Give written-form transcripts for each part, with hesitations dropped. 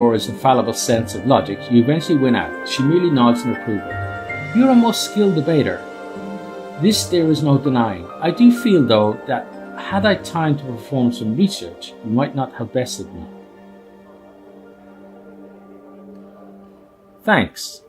his infallible sense of logic, you eventually win out. She merely nods in approval. You're a most skilled debater. This there is no denying. I do feel, though, that had I time to perform some research, you might not have bested me. Thanks.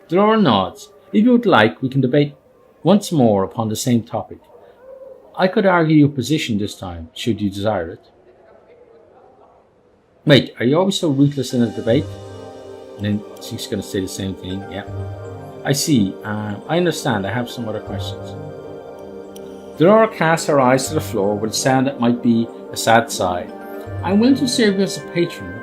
Delora nods. If you would like, we can debate once more upon the same topic. I could argue your position this time, should you desire it. Wait, are you always so ruthless in a debate? And then she's going to say the same thing. Yeah. I see. I understand. I have some other questions. Delora casts her eyes to the floor with a sound that might be a sad sigh. I'm willing to serve you as a patron,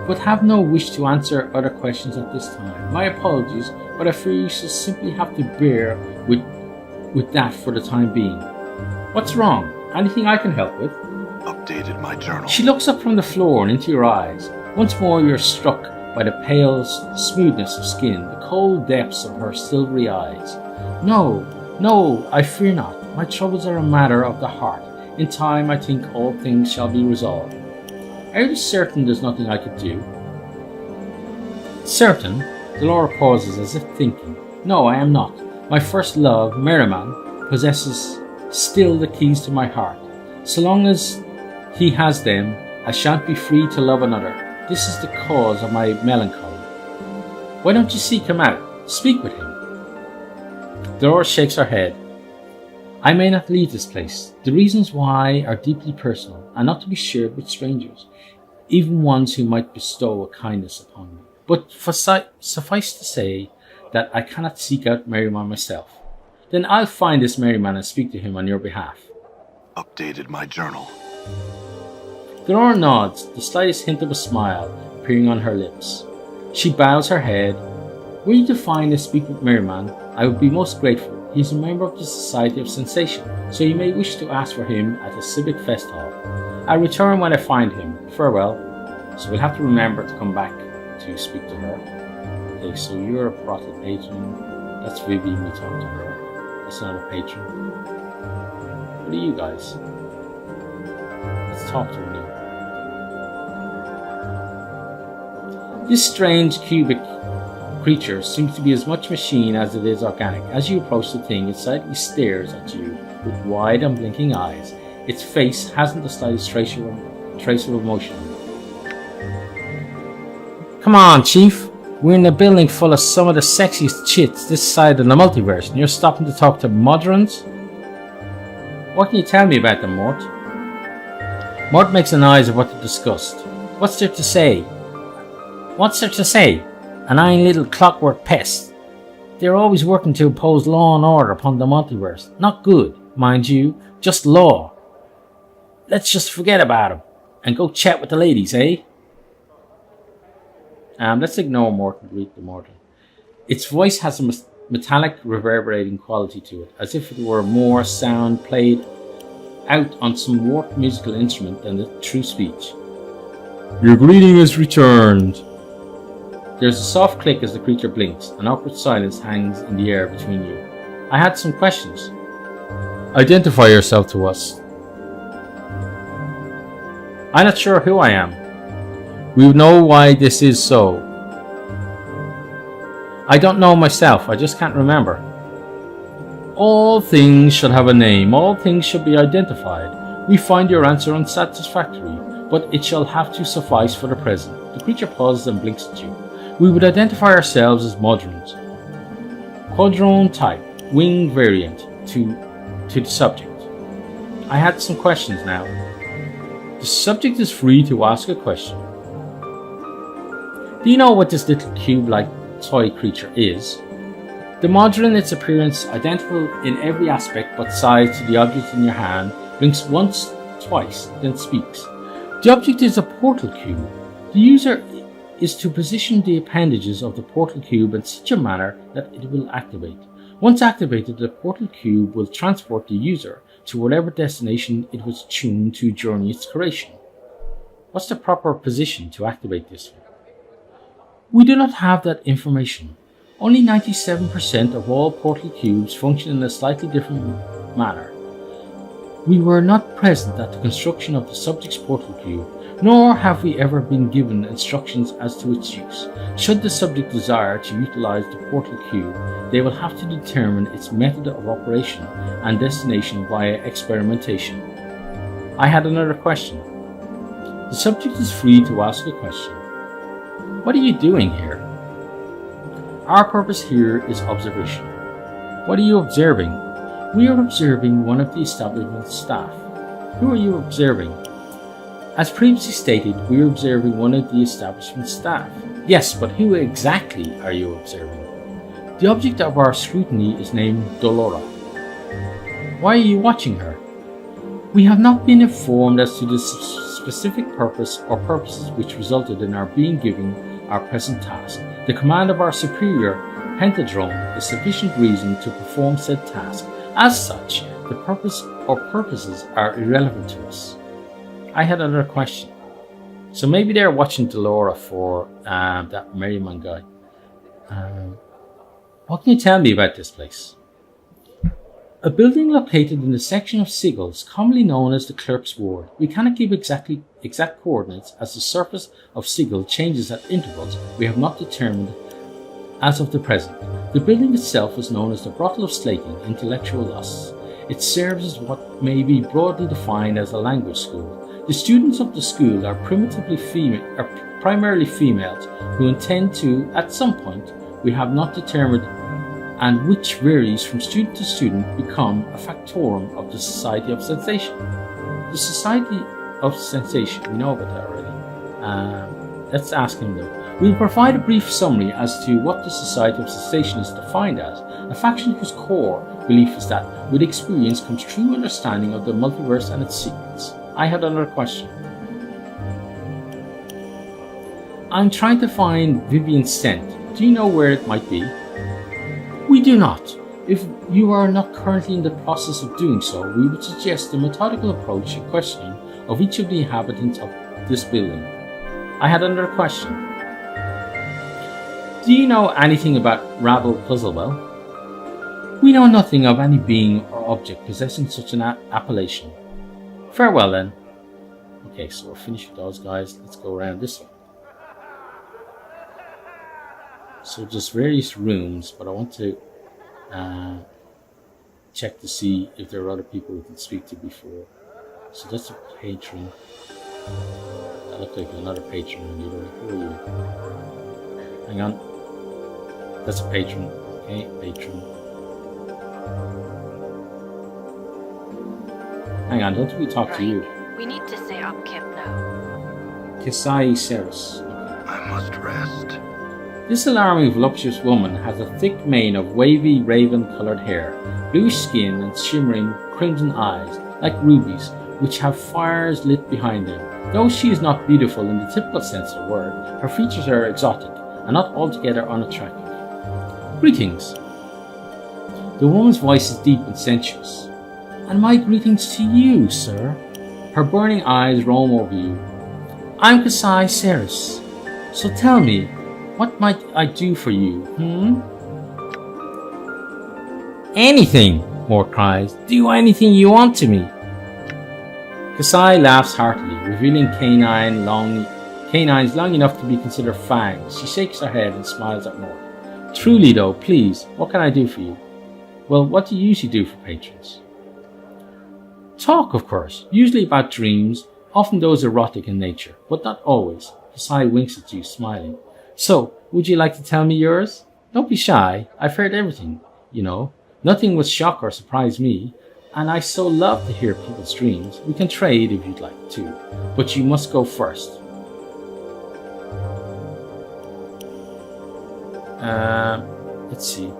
but have no wish to answer other questions at this time. My apologies, but I fear you shall simply have to bear with that for the time being. What's wrong? Anything I can help with? Updated my journal. She looks up from the floor and into your eyes. Once more you're struck by the pale smoothness of skin, the cold depths of her silvery eyes. No, I fear not. My troubles are a matter of the heart. In time, I think all things shall be resolved. Are you certain there's nothing I could do? Certain? Delora pauses as if thinking. No, I am not. My first love, Merriman, possesses still the keys to my heart. So long as he has them, I shan't be free to love another. This is the cause of my melancholy. Why don't you seek him out? Speak with him. Delora shakes her head. I may not leave this place. The reasons why are deeply personal and not to be shared with strangers, even ones who might bestow a kindness upon me. But suffice to say that I cannot seek out Merriman myself. Then I'll find this Merriman and speak to him on your behalf. Updated my journal. Delora nods, the slightest hint of a smile appearing on her lips. She bows her head. Were you to find and speak with Merriman, I would be most grateful. He is a member of the Society of Sensation, so you may wish to ask for him at the Civic Fest Hall. I'll return when I find him. Farewell. So we'll have to remember to come back to speak to her. Okay, so you're a brothel patron. That's Vivian, we talked to her. That's another patron. What are you guys? Let's talk to her now. This strange cubic creature seems to be as much machine as it is organic. As you approach the thing, it silently stares at you with wide and blinking eyes. Its face hasn't the slightest trace of emotion. Come on, Chief. We're in a building full of some of the sexiest chits this side of the multiverse, and you're stopping to talk to modrons? What can you tell me about them, Mort? Mort makes an eyes of what they discussed. What's there to say? What's there to say? An iron little clockwork pest. They're always working to impose law and order upon the multiverse. Not good, mind you, just law. Let's just forget about them and go chat with the ladies, eh? Let's ignore Morton and read the Morton. Its voice has a metallic, reverberating quality to it, as if it were more sound played out on some warped musical instrument than the true speech. Your greeting is returned. There's a soft click as the creature blinks. An awkward silence hangs in the air between you. I had some questions. Identify yourself to us. I'm not sure who I am. We know why this is so. I don't know myself. I just can't remember. All things should have a name. All things should be identified. We find your answer unsatisfactory, but it shall have to suffice for the present. The creature pauses and blinks at you. We would identify ourselves as modrons. Quadrone type, winged variant to the subject. I had some questions now. The subject is free to ask a question. Do you know what this little cube-like toy creature is? The modron, its appearance identical in every aspect but size to the object in your hand, blinks once, twice, then speaks. The object is a portal cube. The user is to position the appendages of the portal cube in such a manner that it will activate. Once activated, the portal cube will transport the user to whatever destination it was tuned to during its creation. What's the proper position to activate this? We do not have that information. Only 97% of all portal cubes function in a slightly different manner. We were not present at the construction of the subject's portal cube. nor have we ever been given instructions as to its use. Should the subject desire to utilize the portal cube, they will have to determine its method of operation and destination via experimentation. I had another question. The subject is free to ask a question. What are you doing here? Our purpose here is observation. What are you observing? We are observing one of the establishment staff. Who are you observing? As previously stated, we are observing one of the establishment staff. Yes, but who exactly are you observing? The object of our scrutiny is named Dolora. Why are you watching her? We have not been informed as to the specific purpose or purposes which resulted in our being given our present task. The command of our superior Pentadrome is sufficient reason to perform said task. As such, the purpose or purposes are irrelevant to us. I had another question. So maybe they're watching Delora for that Merriman guy. What can you tell me about this place? A building located in the section of Sigils, commonly known as the Clerk's Ward. We cannot give exact coordinates as the surface of Sigil changes at intervals we have not determined as of the present. The building itself is known as the Brothel of Slaking, Intellectual Lusts. It serves as what may be broadly defined as a language school. The students of the school are primarily females who intend to, at some point, we have not determined, and which varies from student to student, become a factorum of the Society of Sensation. The Society of Sensation, we know about that already. Let's ask him though. We'll provide a brief summary as to what the Society of Sensation is defined as, a faction whose core belief is that with experience comes true understanding of the multiverse and its secrets. I had another question. I'm trying to find Vivian's scent. Do you know where it might be? We do not. If you are not currently in the process of doing so, we would suggest a methodical approach to questioning of each of the inhabitants of this building. I had another question. Do you know anything about Rabble Puzzlewell? We know nothing of any being or object possessing such an appellation. Farewell then. Okay, so we're finished with those guys. Let's go around this one. So just various rooms, but I want to check to see if there are other people we can speak to before. So that's a patron. That looked like another patron on the other way. Who are you? Hang on. That's a patron. Okay, patron. Hang on, don't we talk to you? We need to stay upkept now. Kasai Ceres. I must rest. This alarming voluptuous woman has a thick mane of wavy raven-coloured hair, bluish skin and shimmering crimson eyes, like rubies, which have fires lit behind them. Though she is not beautiful in the typical sense of the word, her features are exotic and not altogether unattractive. Greetings. The woman's voice is deep and sensuous. And my greetings to you, sir. Her burning eyes roam over you. I'm Kasai Ceres. So tell me, what might I do for you, Anything, Mort cries. Do anything you want to me. Kasai laughs heartily, revealing canines long enough to be considered fangs. She shakes her head and smiles at Mort. Truly though, please, what can I do for you? Well, what do you usually do for patrons? Talk, of course, usually about dreams, often those erotic in nature, but not always. Kasai winks at you, smiling. So, would you like to tell me yours? Don't be shy, I've heard everything, you know. Nothing would shock or surprise me, and I so love to hear people's dreams. We can trade if you'd like to, but you must go first. Let's see.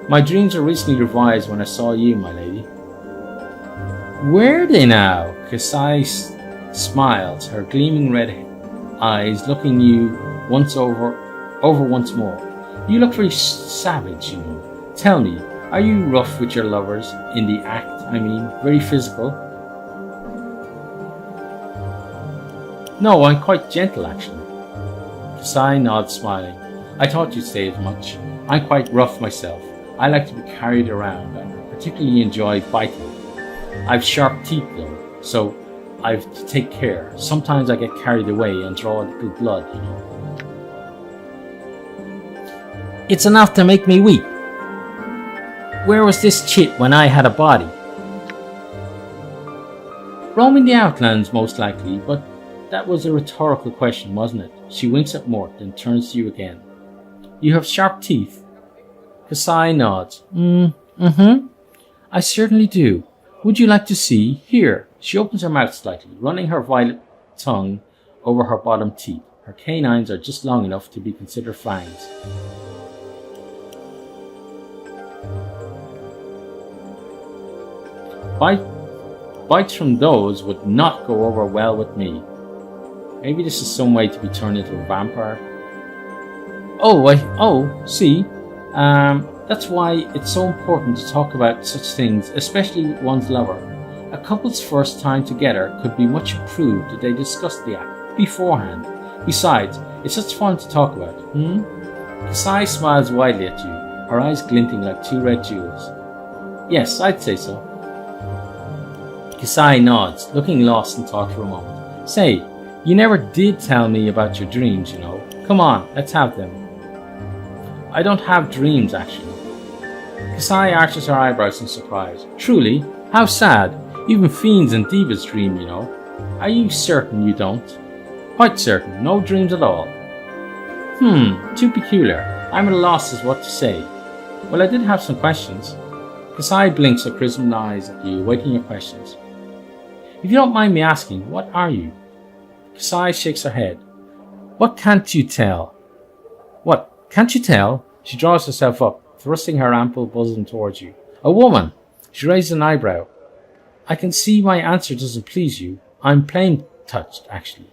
My dreams were recently revised when I saw you, my lady. Were they now? Kasai smiles, her gleaming red eyes looking you once over once more. You look very savage, you know. Tell me, are you rough with your lovers in the act? I mean, very physical? No, I'm quite gentle, actually. Kasai nods, smiling. I thought you'd say as much. I'm quite rough myself. I like to be carried around and particularly enjoy biting. I've sharp teeth though, so I've to take care. Sometimes I get carried away and draw a little blood, you know. It's enough to make me weep. Where was this chit when I had a body? Roaming the outlands, most likely, but that was a rhetorical question, wasn't it? She winks at Mort, then turns to you again. You have sharp teeth? Kasai nods. Mm-hmm. I certainly do. Would you like to see? Here. She opens her mouth slightly, running her violet tongue over her bottom teeth. Her canines are just long enough to be considered fangs. Bites from those would not go over well with me. Maybe this is some way to be turned into a vampire. See, that's why it's so important to talk about such things, especially with one's lover. A couple's first time together could be much improved if they discussed the act beforehand. Besides, it's such fun to talk about, Kasai smiles widely at you, her eyes glinting like two red jewels. Yes, I'd say so. Kasai nods, looking lost in thought for a moment. Say, you never did tell me about your dreams, you know. Come on, let's have them. I don't have dreams, actually. Kasai arches her eyebrows in surprise. Truly? How sad. Even fiends and divas dream, you know. Are you certain you don't? Quite certain. No dreams at all. Too peculiar. I'm at a loss as what to say. Well, I did have some questions. Kasai blinks her prismed eyes at you, waiting your questions. If you don't mind me asking, what are you? Kasai shakes her head. What can't you tell? What? Can't you tell? She draws herself up, thrusting her ample bosom towards you. A woman! She raises an eyebrow. I can see my answer doesn't please you. I'm plain touched, actually.